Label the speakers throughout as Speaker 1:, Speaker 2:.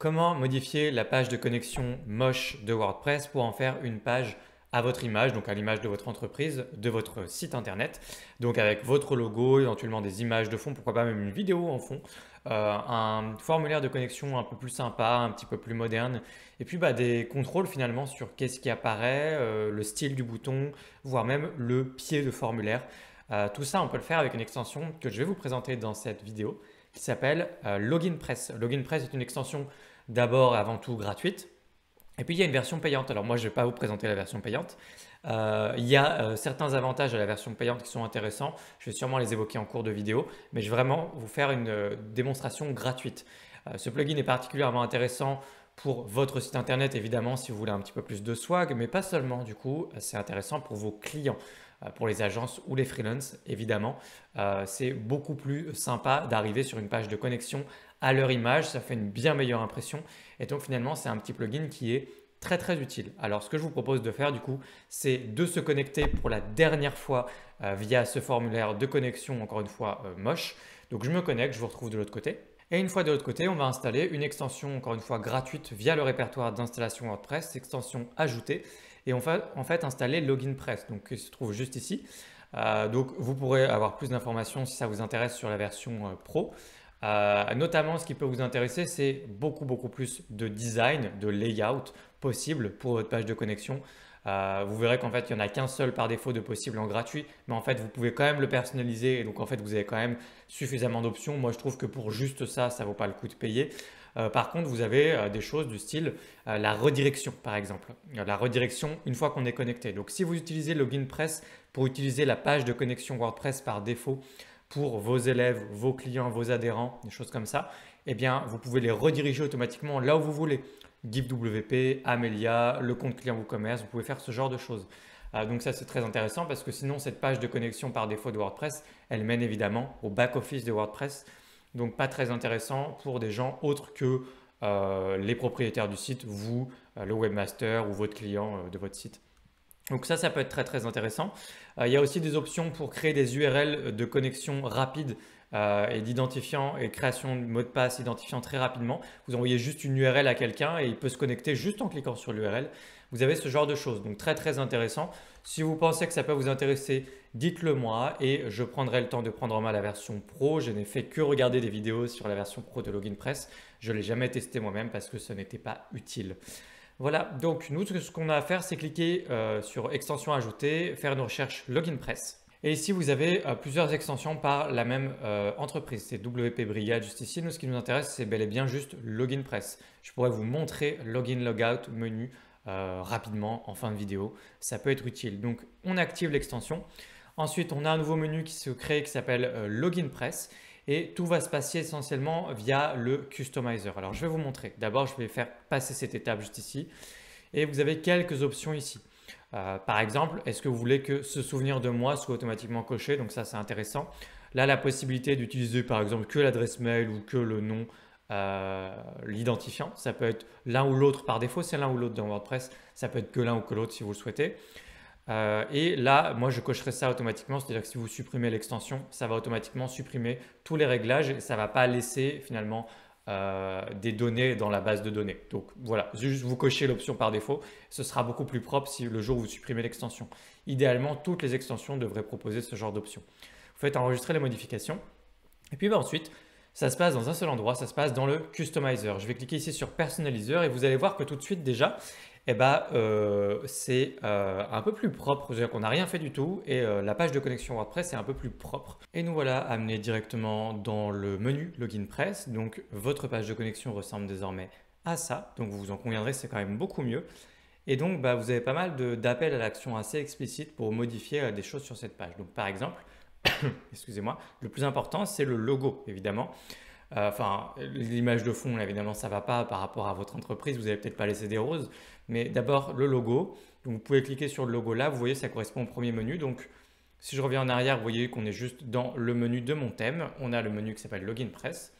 Speaker 1: Comment modifier la page de connexion moche de WordPress pour en faire une page à votre image, donc à l'image de votre entreprise, de votre site internet, donc avec votre logo, éventuellement des images de fond, pourquoi pas même une vidéo en fond, un formulaire de connexion un peu plus sympa, un petit peu plus moderne, et puis des contrôles finalement sur qu'est-ce qui apparaît, le style du bouton, voire même le pied de formulaire. Tout ça, on peut le faire avec une extension que je vais vous présenter dans cette vidéo qui s'appelle Login Press. Login Press est une extension d'abord et avant tout gratuite. Et puis il y a une version payante. Alors moi je ne vais pas vous présenter la version payante. Il y a certains avantages à la version payante qui sont intéressants. Je vais sûrement les évoquer en cours de vidéo, mais je vais vraiment vous faire une démonstration gratuite. Ce plugin est particulièrement intéressant pour votre site internet évidemment si vous voulez un petit peu plus de swag, mais pas seulement du coup, c'est intéressant pour vos clients. Pour les agences ou les freelances, évidemment, c'est beaucoup plus sympa d'arriver sur une page de connexion à leur image, ça fait une bien meilleure impression et donc finalement c'est un petit plugin qui est très très utile. Alors ce que je vous propose de faire du coup, c'est de se connecter pour la dernière fois via ce formulaire de connexion, encore une fois moche. Donc je me connecte, je vous retrouve de l'autre côté. Et une fois de l'autre côté, on va installer une extension, encore une fois gratuite, via le répertoire d'installation WordPress, extension ajoutée. Et on va en fait installer Login Press, donc qui se trouve juste ici. Donc vous pourrez avoir plus d'informations si ça vous intéresse sur la version Pro. Notamment, ce qui peut vous intéresser, c'est beaucoup plus de design, de layout possible pour votre page de connexion. Vous verrez qu'en fait, il n'y en a qu'un seul par défaut de possible en gratuit, mais en fait, vous pouvez quand même le personnaliser et donc en fait, vous avez quand même suffisamment d'options. Moi, je trouve que pour juste ça, ça ne vaut pas le coup de payer. Par contre, vous avez des choses du style la redirection, par exemple. La redirection une fois qu'on est connecté. Donc, si vous utilisez Login Press pour utiliser la page de connexion WordPress par défaut, pour vos élèves, vos clients, vos adhérents, des choses comme ça, eh bien, vous pouvez les rediriger automatiquement là où vous voulez. GiveWP, Amelia, le compte client WooCommerce, vous pouvez faire ce genre de choses. Donc ça, c'est très intéressant parce que sinon, cette page de connexion par défaut de WordPress, elle mène évidemment au back-office de WordPress. Donc pas très intéressant pour des gens autres que les propriétaires du site, vous, le webmaster ou votre client de votre site. Donc ça peut être très intéressant. Il y a aussi des options pour créer des URL de connexion rapide et d'identifiant et création de mot de passe identifiant très rapidement. Vous envoyez juste une URL à quelqu'un et il peut se connecter juste en cliquant sur l'URL. Vous avez ce genre de choses, donc très intéressant. Si vous pensez que ça peut vous intéresser, dites-le moi et je prendrai le temps de prendre en main la version pro. Je n'ai fait que regarder des vidéos sur la version pro de Login Press. Je ne l'ai jamais testé moi-même parce que ce n'était pas utile. Voilà, donc nous, ce qu'on a à faire, c'est cliquer sur extension ajoutée, faire une recherche Login Press. Et ici, vous avez plusieurs extensions par la même entreprise. C'est WP Brigade juste ici. Nous, ce qui nous intéresse, c'est bel et bien juste Login Press. Je pourrais vous montrer Login Logout menu rapidement en fin de vidéo. Ça peut être utile. Donc, on active l'extension. Ensuite, on a un nouveau menu qui se crée qui s'appelle Login Press. Et tout va se passer essentiellement via le Customizer. Alors, je vais vous montrer. D'abord, je vais faire passer cette étape juste ici. Et vous avez quelques options ici. Par exemple, est-ce que vous voulez que ce souvenir de moi soit automatiquement coché? Donc ça, c'est intéressant. Là, la possibilité d'utiliser par exemple que l'adresse mail ou que le nom, l'identifiant. Ça peut être l'un ou l'autre. Par défaut, c'est l'un ou l'autre dans WordPress. Ça peut être que l'un ou que l'autre si vous le souhaitez. Et là, moi, je cocherai ça automatiquement, c'est-à-dire que si vous supprimez l'extension, ça va automatiquement supprimer tous les réglages et ça ne va pas laisser finalement des données dans la base de données. Donc voilà, juste vous cochez l'option par défaut, ce sera beaucoup plus propre si le jour où vous supprimez l'extension. Idéalement, toutes les extensions devraient proposer ce genre d'option. Vous faites enregistrer les modifications et puis ensuite, ça se passe dans un seul endroit, ça se passe dans le Customizer. Je vais cliquer ici sur Personalizer et vous allez voir que tout de suite déjà, c'est un peu plus propre, c'est-à-dire qu'on n'a rien fait du tout et la page de connexion WordPress est un peu plus propre. Et nous voilà amenés directement dans le menu Login Press. Donc votre page de connexion ressemble désormais à ça, donc vous vous en conviendrez, c'est quand même beaucoup mieux. Et donc vous avez pas mal d'appels à l'action assez explicites pour modifier des choses sur cette page. Donc par exemple, excusez-moi, le plus important c'est le logo évidemment. L'image de fond, là, évidemment, ça ne va pas par rapport à votre entreprise. Vous n'allez peut-être pas laisser des roses. Mais d'abord, le logo. Donc, vous pouvez cliquer sur le logo là. Vous voyez, ça correspond au premier menu. Donc, si je reviens en arrière, vous voyez qu'on est juste dans le menu de mon thème. On a le menu qui s'appelle Login Press.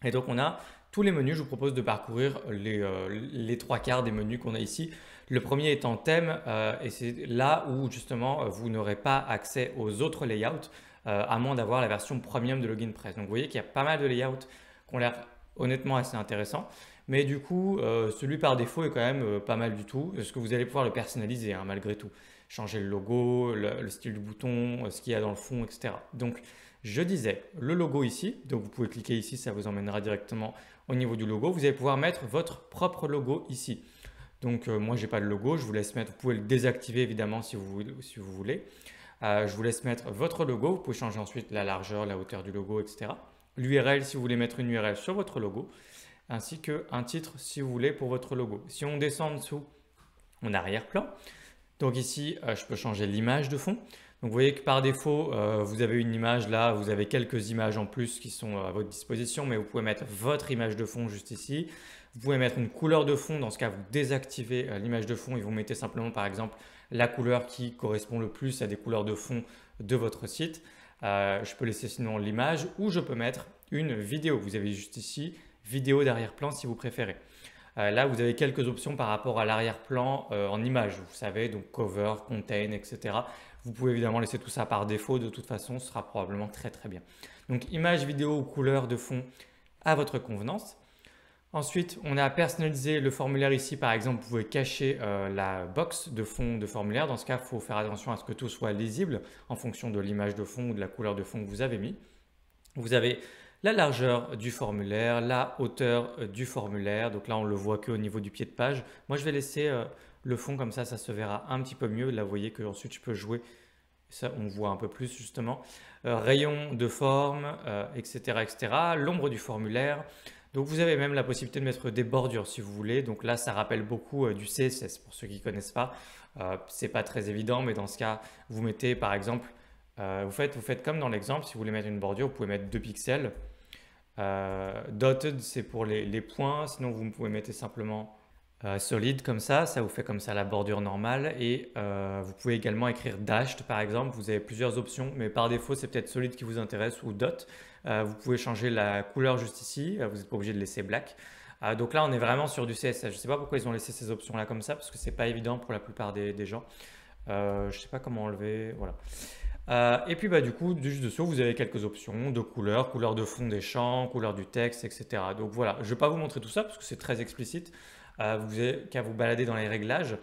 Speaker 1: Et donc, on a tous les menus. Je vous propose de parcourir les trois quarts des menus qu'on a ici. Le premier étant thème. Et c'est là où, justement, vous n'aurez pas accès aux autres layouts. À moins d'avoir la version premium de Login Press. Donc vous voyez qu'il y a pas mal de layouts qui ont l'air honnêtement assez intéressants. Mais du coup, celui par défaut est quand même pas mal du tout, parce que vous allez pouvoir le personnaliser hein, malgré tout. Changer le logo, le style du bouton, ce qu'il y a dans le fond, etc. Donc, je disais, le logo ici, donc vous pouvez cliquer ici, ça vous emmènera directement au niveau du logo. Vous allez pouvoir mettre votre propre logo ici. Donc, moi, j'ai pas de logo, je vous laisse mettre, vous pouvez le désactiver évidemment si vous voulez. Je vous laisse mettre votre logo, vous pouvez changer ensuite la largeur, la hauteur du logo, etc. L'URL si vous voulez mettre une URL sur votre logo, ainsi qu'un titre si vous voulez pour votre logo. Si on descend en dessous, on a arrière-plan. Donc ici, je peux changer l'image de fond. Donc vous voyez que par défaut, vous avez une image là, vous avez quelques images en plus qui sont à votre disposition, mais vous pouvez mettre votre image de fond juste ici. Vous pouvez mettre une couleur de fond, dans ce cas vous désactivez l'image de fond et vous mettez simplement par exemple la couleur qui correspond le plus à des couleurs de fond de votre site. Je peux laisser sinon l'image ou je peux mettre une vidéo. Vous avez juste ici vidéo d'arrière-plan si vous préférez. Là, vous avez quelques options par rapport à l'arrière-plan en image. Vous savez, donc cover, contain, etc. Vous pouvez évidemment laisser tout ça par défaut. De toute façon, ce sera probablement très très bien. Donc image, vidéo ou couleur de fond à votre convenance. Ensuite, on a personnalisé le formulaire ici. Par exemple, vous pouvez cacher la box de fond de formulaire. Dans ce cas, il faut faire attention à ce que tout soit lisible en fonction de l'image de fond ou de la couleur de fond que vous avez mis. Vous avez la largeur du formulaire, la hauteur du formulaire. Donc là, on ne le voit qu'au niveau du pied de page. Moi, je vais laisser le fond comme ça se verra un petit peu mieux. Là, vous voyez qu'ensuite, je peux jouer. Ça, on voit un peu plus justement. Rayon de forme, etc., etc. L'ombre du formulaire. Donc vous avez même la possibilité de mettre des bordures si vous voulez. Donc là, ça rappelle beaucoup du CSS pour ceux qui ne connaissent pas. C'est pas très évident, mais dans ce cas, vous mettez par exemple, vous faites comme dans l'exemple, si vous voulez mettre une bordure, vous pouvez mettre 2 pixels. Dotted, c'est pour les points. Sinon, vous pouvez mettre simplement solide comme ça vous fait comme ça la bordure normale. Et vous pouvez également écrire dashed par exemple. Vous avez plusieurs options, mais par défaut, c'est peut-être solide qui vous intéresse ou dot. Vous pouvez changer la couleur juste ici, vous n'êtes pas obligé de laisser black. Donc là, on est vraiment sur du CSS. Je ne sais pas pourquoi ils ont laissé ces options-là comme ça, parce que ce n'est pas évident pour la plupart des gens. Je ne sais pas comment enlever, voilà. Et puis bah, du coup, juste dessous, vous avez quelques options de couleurs, couleur de fond des champs, couleur du texte, etc. Donc voilà, je ne vais pas vous montrer tout ça, parce que c'est très explicite. Vous n'avez qu'à vous balader dans les réglages.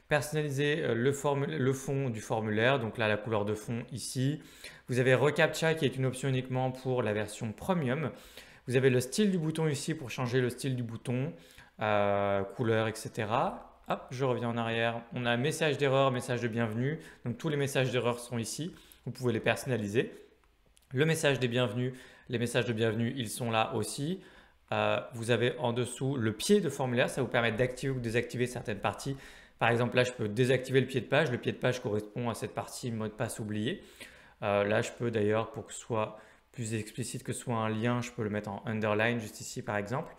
Speaker 1: Personnaliser le fond du formulaire, donc là la couleur de fond ici. Vous avez reCAPTCHA qui est une option uniquement pour la version premium. Vous avez le style du bouton ici pour changer le style du bouton, couleur, etc. Hop, je reviens en arrière. On a message d'erreur, message de bienvenue. Donc tous les messages d'erreur sont ici. Vous pouvez les personnaliser. Le message des bienvenus, les messages de bienvenue, ils sont là aussi. Vous avez en dessous le pied de formulaire, ça vous permet d'activer ou de désactiver certaines parties. Par exemple, là, je peux désactiver le pied de page. Le pied de page correspond à cette partie mot de passe oublié. Là, je peux d'ailleurs, pour que ce soit plus explicite, que ce soit un lien, je peux le mettre en underline juste ici par exemple.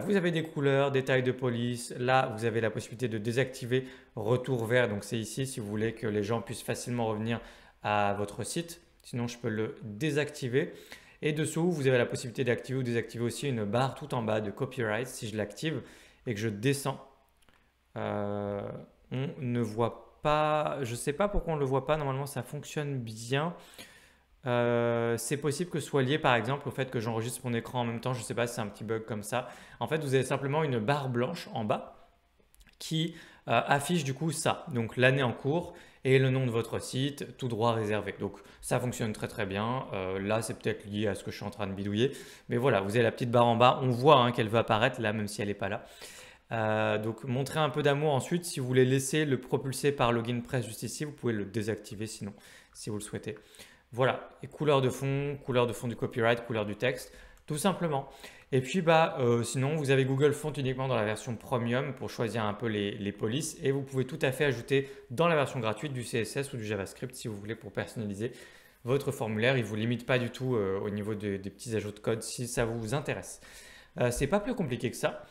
Speaker 1: Vous avez des couleurs, des tailles de police. Là, vous avez la possibilité de désactiver retour vert. Donc, c'est ici si vous voulez que les gens puissent facilement revenir à votre site. Sinon, je peux le désactiver. Et dessous, vous avez la possibilité d'activer ou désactiver aussi une barre tout en bas de copyright. Si je l'active et que je descends, on ne voit pas, je ne sais pas pourquoi on ne le voit pas, normalement ça fonctionne bien. C'est possible que ce soit lié par exemple au fait que j'enregistre mon écran en même temps, je ne sais pas si c'est un petit bug comme ça. En fait, vous avez simplement une barre blanche en bas qui affiche du coup ça, donc l'année en cours et le nom de votre site, tout droit réservé. Donc ça fonctionne très très bien. Là, c'est peut-être lié à ce que je suis en train de bidouiller, mais voilà, vous avez la petite barre en bas, on voit hein, qu'elle va apparaître là, même si elle n'est pas là. Donc montrer un peu d'amour ensuite, si vous voulez laisser le propulser par Login Press juste ici, vous pouvez le désactiver sinon, si vous le souhaitez. Voilà, et couleur de fond du copyright, couleur du texte, tout simplement. Et puis bah, sinon, vous avez Google Font uniquement dans la version Premium pour choisir un peu les polices et vous pouvez tout à fait ajouter dans la version gratuite du CSS ou du JavaScript si vous voulez pour personnaliser votre formulaire. Il ne vous limite pas du tout au niveau des petits ajouts de code si ça vous intéresse. C'est pas plus compliqué que ça.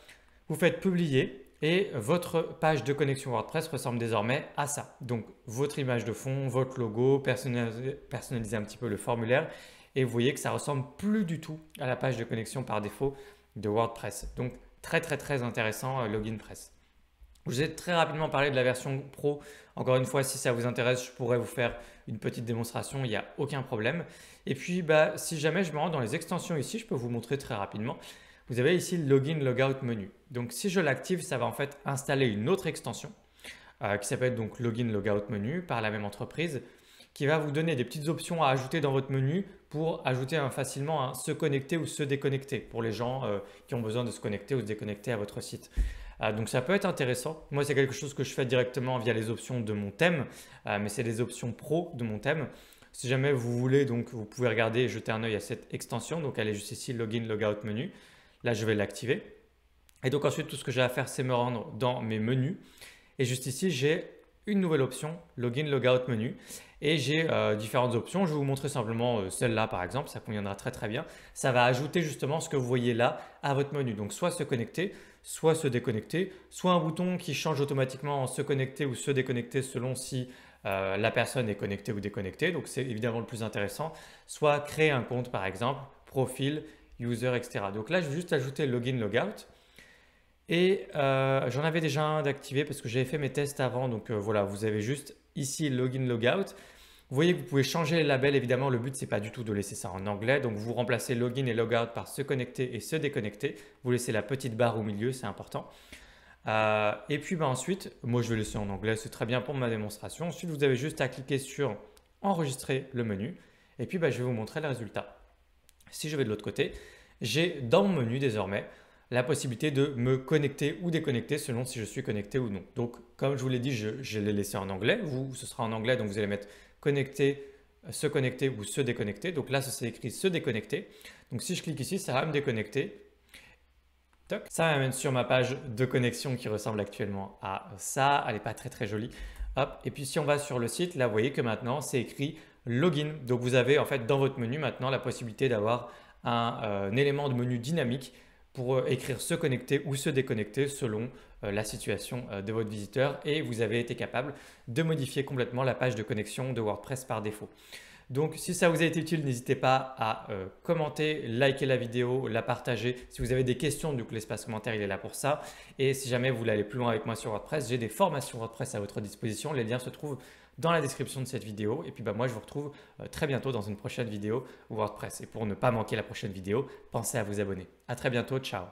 Speaker 1: Vous faites publier et votre page de connexion WordPress ressemble désormais à ça. Donc votre image de fond, votre logo, personnaliser un petit peu le formulaire et vous voyez que ça ressemble plus du tout à la page de connexion par défaut de WordPress. Donc très très très intéressant Login Press. Je vous ai très rapidement parlé de la version Pro. Encore une fois, si ça vous intéresse, je pourrais vous faire une petite démonstration, il n'y a aucun problème. Et puis, bah, si jamais je me rends dans les extensions ici, je peux vous montrer très rapidement. vous avez ici le Login Logout menu. Donc si je l'active, ça va en fait installer une autre extension qui s'appelle donc Login Logout menu par la même entreprise, qui va vous donner des petites options à ajouter dans votre menu pour ajouter facilement un se connecter ou se déconnecter pour les gens qui ont besoin de se connecter ou se déconnecter à votre site. Donc ça peut être intéressant. Moi, c'est quelque chose que je fais directement via les options de mon thème, mais c'est les options pro de mon thème. Si jamais vous voulez, donc vous pouvez regarder et jeter un œil à cette extension. Donc elle est juste ici, Login Logout menu. Là, je vais l'activer. Et donc ensuite, tout ce que j'ai à faire, c'est me rendre dans mes menus. Et juste ici, j'ai une nouvelle option, Login Logout menu. Et j'ai différentes options. Je vais vous montrer simplement celle-là, par exemple. Ça conviendra très très bien. Ça va ajouter justement ce que vous voyez là à votre menu. Donc soit se connecter, soit se déconnecter, soit un bouton qui change automatiquement en se connecter ou se déconnecter selon si la personne est connectée ou déconnectée. Donc c'est évidemment le plus intéressant. Soit créer un compte, par exemple, profil, user, etc. Donc là, je vais juste ajouter Login Logout. Et j'en avais déjà un d'activé parce que j'avais fait mes tests avant. Donc voilà, vous avez juste ici Login Logout. Vous voyez que vous pouvez changer les labels. Évidemment, le but, c'est pas du tout de laisser ça en anglais. Donc vous remplacez Login et Logout par se connecter et se déconnecter. Vous laissez la petite barre au milieu, c'est important. Et puis ensuite, moi je vais laisser en anglais, c'est très bien pour ma démonstration. Ensuite, vous avez juste à cliquer sur enregistrer le menu. Et puis je vais vous montrer le résultat. Si je vais de l'autre côté, j'ai dans mon menu désormais la possibilité de me connecter ou déconnecter selon si je suis connecté ou non. Donc, comme je vous l'ai dit, je l'ai laissé en anglais. Vous, ce sera en anglais, donc vous allez mettre connecter, se connecter ou se déconnecter. Donc là, c'est écrit se déconnecter. Donc si je clique ici, ça va me déconnecter. Toc. Ça m'amène sur ma page de connexion qui ressemble actuellement à ça. Elle n'est pas très très jolie. Hop. Et puis si on va sur le site, là vous voyez que maintenant c'est écrit login. Donc vous avez en fait dans votre menu maintenant la possibilité d'avoir un élément de menu dynamique pour écrire se connecter ou se déconnecter selon la situation de votre visiteur et vous avez été capable de modifier complètement la page de connexion de WordPress par défaut. Donc si ça vous a été utile, n'hésitez pas à commenter, liker la vidéo, la partager. Si vous avez des questions, donc l'espace commentaire il est là pour ça. Et si jamais vous voulez aller plus loin avec moi sur WordPress, j'ai des formations WordPress à votre disposition. Les liens se trouvent dans la description de cette vidéo. Et puis moi je vous retrouve très bientôt dans une prochaine vidéo WordPress. Et pour ne pas manquer la prochaine vidéo, pensez à vous abonner. À très bientôt, ciao.